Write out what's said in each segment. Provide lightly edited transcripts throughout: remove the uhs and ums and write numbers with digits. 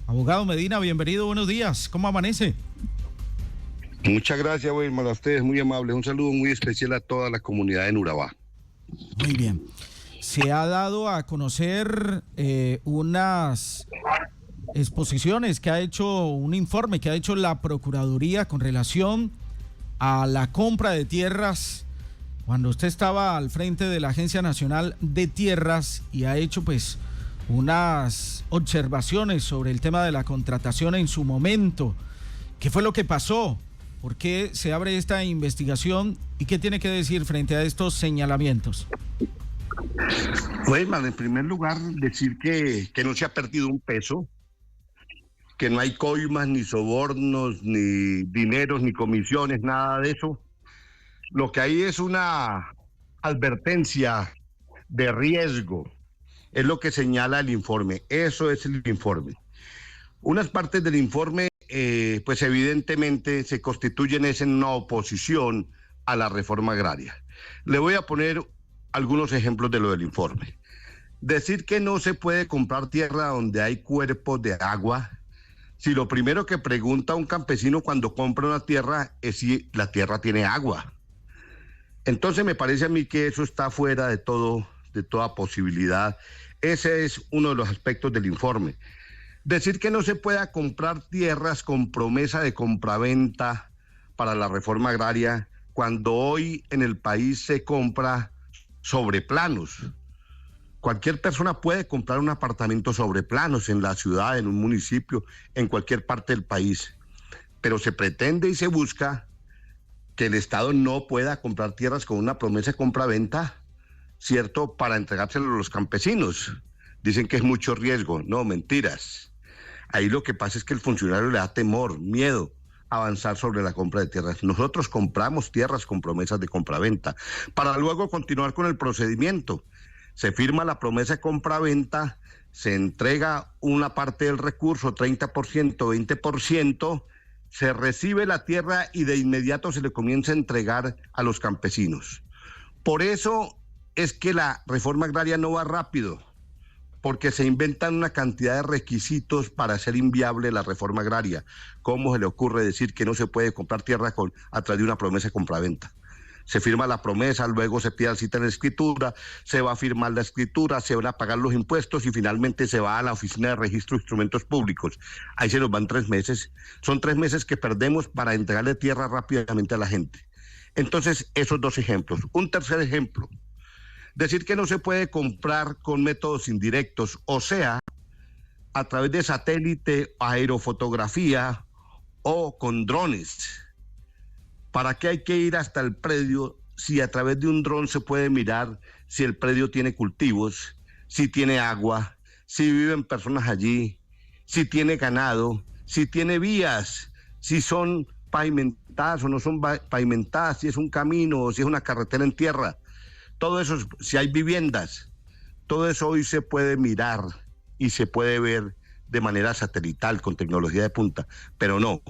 Abogado Medina, bienvenido, buenos días. ¿Cómo amanece? Muchas gracias, Wilmar, a ustedes, muy amables. Un saludo muy especial a toda la comunidad en Urabá. Muy bien. Se ha dado a conocer unas exposiciones que ha hecho, un informe que ha hecho la Procuraduría con relación a la compra de tierras cuando usted estaba al frente de la Agencia Nacional de Tierras y ha hecho pues unas observaciones sobre el tema de la contratación en su momento. ¿Qué fue lo que pasó? ¿Por qué se abre esta investigación? ¿Y qué tiene que decir frente a estos señalamientos? Wilmar, en primer lugar, decir que no se ha perdido un peso, que no hay coimas, ni sobornos, ni dineros, ni comisiones, nada de eso. Lo que hay es una advertencia de riesgo, es lo que señala el informe. Eso es el informe. Unas partes del informe, pues evidentemente se constituyen en una oposición a la reforma agraria. Le voy a poner algunos ejemplos de lo del informe. Decir que no se puede comprar tierra donde hay cuerpos de agua, si lo primero que pregunta un campesino cuando compra una tierra es si la tierra tiene agua. Entonces me parece a mí que eso está fuera de toda posibilidad. Ese es uno de los aspectos del informe. Decir que no se pueda comprar tierras con promesa de compraventa para la reforma agraria, cuando hoy en el país se compra sobre planos. Cualquier persona puede comprar un apartamento sobre planos en la ciudad, en un municipio, en cualquier parte del país. Pero se pretende y se busca que el Estado no pueda comprar tierras con una promesa de compraventa, ¿cierto?, para entregárselo a los campesinos. Dicen que es mucho riesgo. No, mentiras. Ahí lo que pasa es que el funcionario le da temor, miedo a avanzar sobre la compra de tierras. Nosotros compramos tierras con promesas de compraventa para luego continuar con el procedimiento. Se firma la promesa de compraventa, se entrega una parte del recurso, 30%, 20%, se recibe la tierra y de inmediato se le comienza a entregar a los campesinos. Por eso es que la reforma agraria no va rápido, porque se inventan una cantidad de requisitos para hacer inviable la reforma agraria. ¿Cómo se le ocurre decir que no se puede comprar tierra a través de una promesa de compraventa? Se firma la promesa, luego se pide cita en la escritura, se va a firmar la escritura, se van a pagar los impuestos y finalmente se va a la Oficina de Registro de Instrumentos Públicos. Ahí se nos van 3 meses. Son 3 meses que perdemos para entregarle tierra rápidamente a la gente. Entonces, esos 2 ejemplos. Un tercer ejemplo. Decir que no se puede comprar con métodos indirectos, o sea, a través de satélite, aerofotografía o con drones. ¿Para qué hay que ir hasta el predio si a través de un dron se puede mirar si el predio tiene cultivos, si tiene agua, si viven personas allí, si tiene ganado, si tiene vías, si son pavimentadas o no son pavimentadas, si es un camino o si es una carretera en tierra? Todo eso, si hay viviendas, todo eso hoy se puede mirar y se puede ver de manera satelital con tecnología de punta, pero no.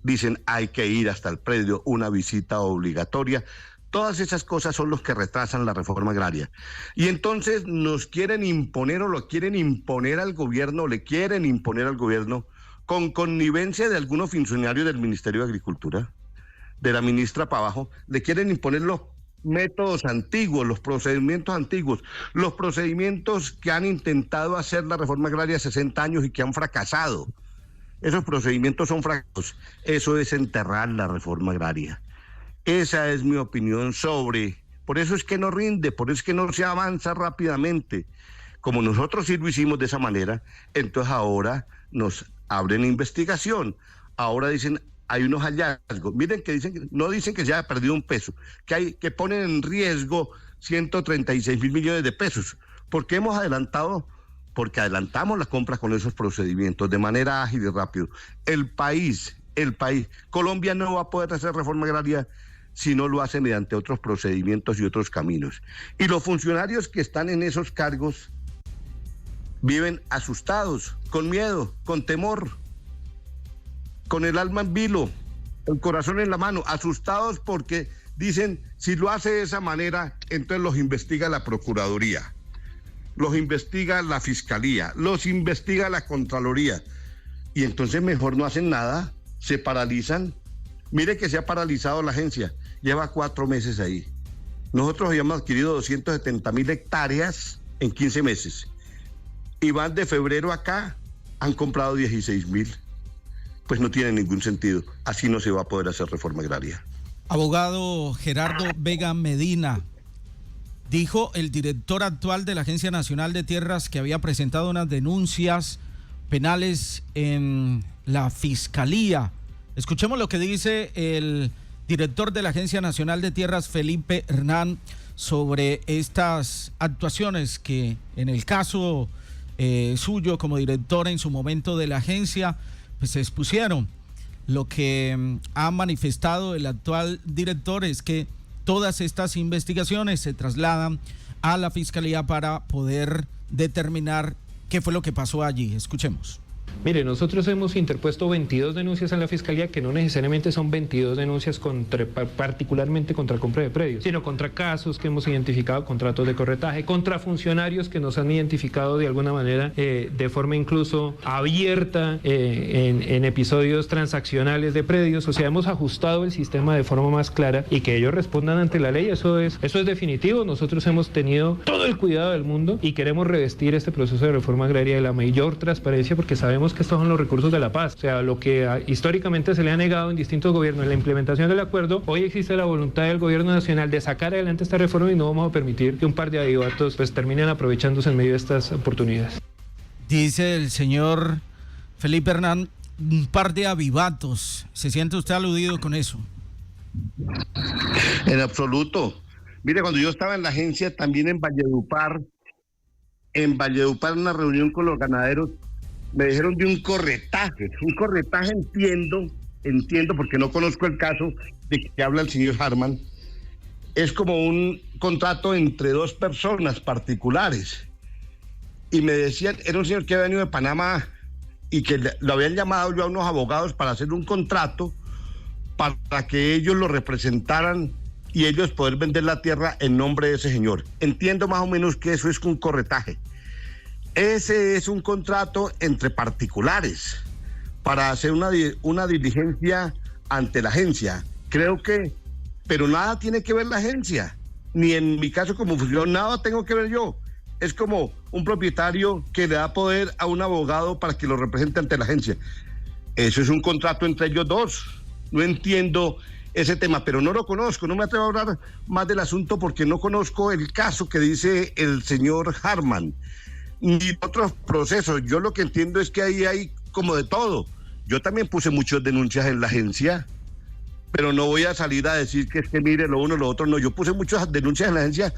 Dicen hay que ir hasta el predio, una visita obligatoria. Todas esas cosas son los que retrasan la reforma agraria. Y entonces nos quieren imponer o lo quieren imponer al gobierno, le quieren imponer al gobierno con connivencia de algunos funcionarios del Ministerio de Agricultura, de la ministra para abajo, le quieren imponer los métodos antiguos, los procedimientos antiguos, los procedimientos que han intentado hacer la reforma agraria 60 años y que han fracasado. Esos procedimientos son fracasos. Eso es enterrar la reforma agraria. Esa es mi opinión sobre... Por eso es que no rinde, por eso es que no se avanza rápidamente. Como nosotros sí lo hicimos de esa manera, entonces ahora nos abren investigación. Ahora dicen, hay unos hallazgos. Miren que dicen, no dicen que se haya perdido un peso, que ponen en riesgo 136.000 millones de pesos. Porque hemos adelantado... porque adelantamos las compras con esos procedimientos de manera ágil y rápido. El país, Colombia no va a poder hacer reforma agraria si no lo hace mediante otros procedimientos y otros caminos. Y los funcionarios que están en esos cargos viven asustados, con miedo, con temor, con el alma en vilo, el corazón en la mano, asustados porque dicen, si lo hace de esa manera, entonces los investiga la Procuraduría. los investiga la Fiscalía, los investiga la Contraloría, y entonces mejor no hacen nada, se paralizan. Mire que se ha paralizado la agencia, lleva 4 meses ahí. Nosotros habíamos adquirido 270.000 hectáreas en 15 meses, y van de febrero acá, han comprado 16.000. Pues no tiene ningún sentido, así no se va a poder hacer reforma agraria. Abogado Gerardo Vega Medina, dijo el director actual de la Agencia Nacional de Tierras que había presentado unas denuncias penales en la Fiscalía. Escuchemos lo que dice el director de la Agencia Nacional de Tierras, Felipe Hernán, sobre estas actuaciones que en el caso suyo como director en su momento de la agencia, pues se expusieron. Lo que ha manifestado el actual director es que todas estas investigaciones se trasladan a la Fiscalía para poder determinar qué fue lo que pasó allí. Escuchemos. Mire, nosotros hemos interpuesto 22 denuncias en la Fiscalía, que no necesariamente son 22 denuncias particularmente contra compra de predios, sino contra casos que hemos identificado, contratos de corretaje, contra funcionarios que nos han identificado de alguna manera de forma incluso abierta en episodios transaccionales de predios. O sea, hemos ajustado el sistema de forma más clara y que ellos respondan ante la ley. Eso es definitivo. Nosotros hemos tenido todo el cuidado del mundo y queremos revestir este proceso de reforma agraria de la mayor transparencia, porque sabemos que estos son los recursos de la paz. O sea, lo que históricamente se le ha negado en distintos gobiernos en la implementación del acuerdo, hoy existe la voluntad del gobierno nacional de sacar adelante esta reforma y no vamos a permitir que un par de adivatos pues terminen aprovechándose en medio de estas oportunidades. Dice el señor Felipe Hernán, un par de avivatos. ¿Se siente usted aludido con eso? En absoluto. Mire, cuando yo estaba en la agencia, también en Valledupar, una reunión con los ganaderos, me dijeron de un corretaje. Un corretaje entiendo porque no conozco el caso de que habla el señor Harman. Es como un contrato entre dos personas particulares. Y me decían, era un señor que había venido de Panamá y que lo habían llamado yo a unos abogados para hacer un contrato para que ellos lo representaran y ellos poder vender la tierra en nombre de ese señor. Entiendo más o menos que eso es un corretaje. Ese es un contrato entre particulares para hacer una diligencia ante la agencia. Creo que, pero nada tiene que ver la agencia, ni en mi caso como funcionario, nada tengo que ver yo. Es como un propietario que le da poder a un abogado para que lo represente ante la agencia. Eso es un contrato entre ellos dos. No entiendo ese tema, pero no lo conozco, no me atrevo a hablar más del asunto porque no conozco el caso que dice el señor Harman, ni otros procesos. Yo lo que entiendo es que ahí hay como de todo. Yo también puse muchas denuncias en la agencia, pero no voy a salir a decir que es que mire lo uno, lo otro, no. Yo puse muchas denuncias en la agencia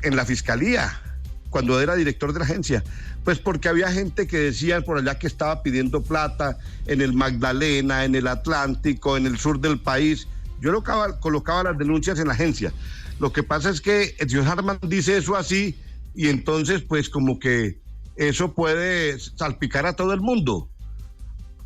en la Fiscalía, cuando era director de la agencia, pues porque había gente que decía por allá que estaba pidiendo plata en el Magdalena, en el Atlántico, en el sur del país. Yo colocaba las denuncias en la agencia. Lo que pasa es que el señor Harman dice eso así, y entonces pues como que eso puede salpicar a todo el mundo.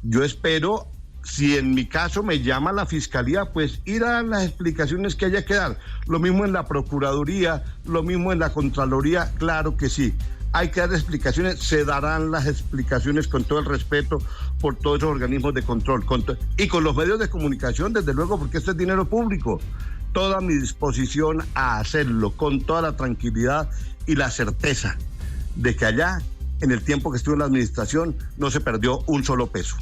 Yo espero, si en mi caso me llama la Fiscalía, pues ir a las explicaciones que haya que dar. Lo mismo en la Procuraduría, lo mismo en la Contraloría, claro que sí. Hay que dar explicaciones, se darán las explicaciones con todo el respeto por todos esos organismos de control. Y con los medios de comunicación, desde luego, porque esto es dinero público. Toda mi disposición a hacerlo, con toda la tranquilidad y la certeza de que allá, en el tiempo que estuve en la administración, no se perdió un solo peso.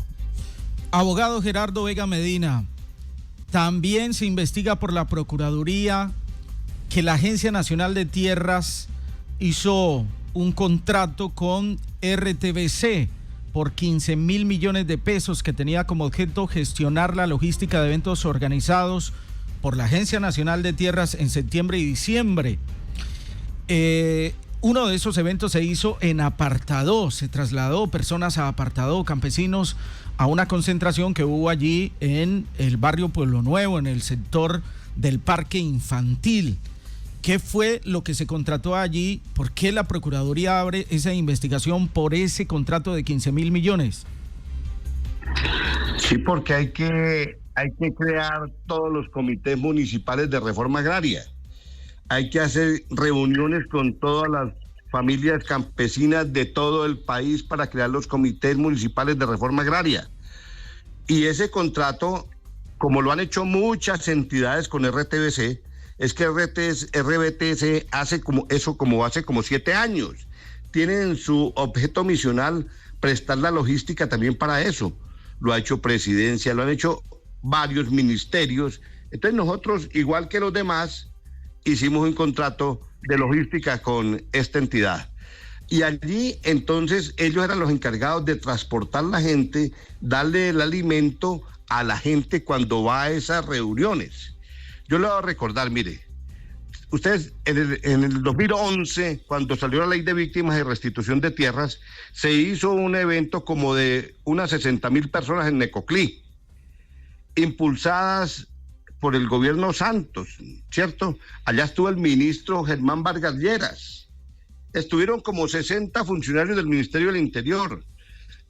Abogado Gerardo Vega Medina, también se investiga por la Procuraduría que la Agencia Nacional de Tierras hizo un contrato con RTBC por 15.000 millones de pesos que tenía como objeto gestionar la logística de eventos organizados por la Agencia Nacional de Tierras en septiembre y diciembre. Uno de esos eventos se hizo en Apartadó, se trasladó personas a Apartadó, campesinos, a una concentración que hubo allí en el barrio Pueblo Nuevo, en el sector del Parque Infantil. ¿Qué fue lo que se contrató allí? ¿Por qué la Procuraduría abre esa investigación por ese contrato de 15.000 millones? Sí, porque hay que crear todos los comités municipales de reforma agraria. Hay que hacer reuniones con todas las familias campesinas de todo el país para crear los comités municipales de reforma agraria. Y ese contrato, como lo han hecho muchas entidades con RTBC, es que RBTC hace como 7 años. Tienen su objeto misional prestar la logística también para eso. Lo ha hecho Presidencia, lo han hecho varios ministerios. Entonces nosotros, igual que los demás, hicimos un contrato de logística con esta entidad. Y allí entonces ellos eran los encargados de transportar la gente, darle el alimento a la gente cuando va a esas reuniones. Yo le voy a recordar, mire, ustedes en el 2011, cuando salió la ley de víctimas y restitución de tierras, se hizo un evento como de unas 60,000 personas en Necoclí, impulsadas por el gobierno Santos, ¿cierto? Allá estuvo el ministro Germán Vargas Lleras. Estuvieron como 60 funcionarios del Ministerio del Interior.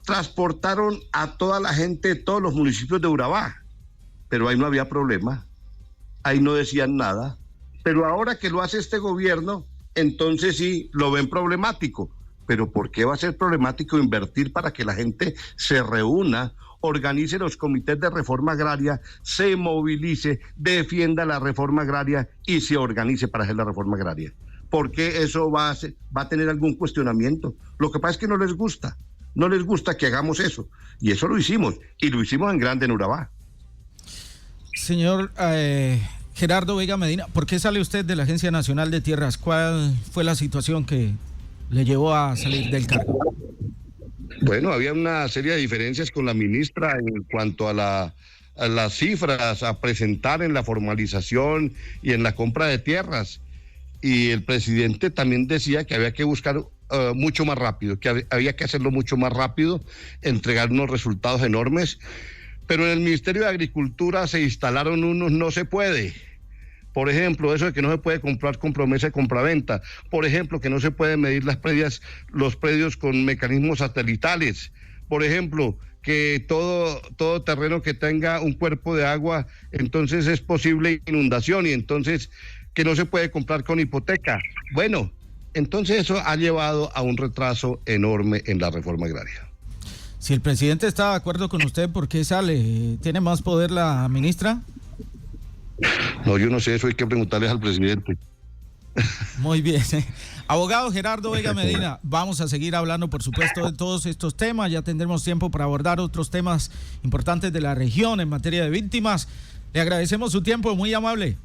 Transportaron a toda la gente de todos los municipios de Urabá, pero ahí no había problema, ahí no decían nada. Pero ahora que lo hace este gobierno, entonces sí lo ven problemático. Pero ¿por qué va a ser problemático invertir para que la gente se reúna, organice los comités de reforma agraria, se movilice, defienda la reforma agraria y se organice para hacer la reforma agraria? ¿Por qué eso va a tener algún cuestionamiento? Lo que pasa es que no les gusta que hagamos eso. Y eso lo hicimos, y lo hicimos en grande en Urabá. Señor Gerardo Vega Medina, ¿por qué sale usted de la Agencia Nacional de Tierras? ¿Cuál fue la situación que le llevó a salir del cargo? Bueno, había una serie de diferencias con la ministra en cuanto a las cifras a presentar en la formalización y en la compra de tierras. Y el presidente también decía que había que buscar mucho más rápido, que había que hacerlo mucho más rápido, entregar unos resultados enormes. Pero en el Ministerio de Agricultura se instalaron unos no se puede. Por ejemplo, eso de que no se puede comprar con promesa de compraventa. Por ejemplo, que no se pueden medir los predios con mecanismos satelitales. Por ejemplo, que todo terreno que tenga un cuerpo de agua, entonces es posible inundación y entonces que no se puede comprar con hipoteca. Bueno, entonces eso ha llevado a un retraso enorme en la reforma agraria. Si el presidente está de acuerdo con usted, ¿por qué sale? ¿Tiene más poder la ministra? No, yo no sé, eso hay que preguntarles al presidente. Muy bien. Abogado Gerardo Vega Medina, vamos a seguir hablando, por supuesto, de todos estos temas. Ya tendremos tiempo para abordar otros temas importantes de la región en materia de víctimas. Le agradecemos su tiempo, muy amable.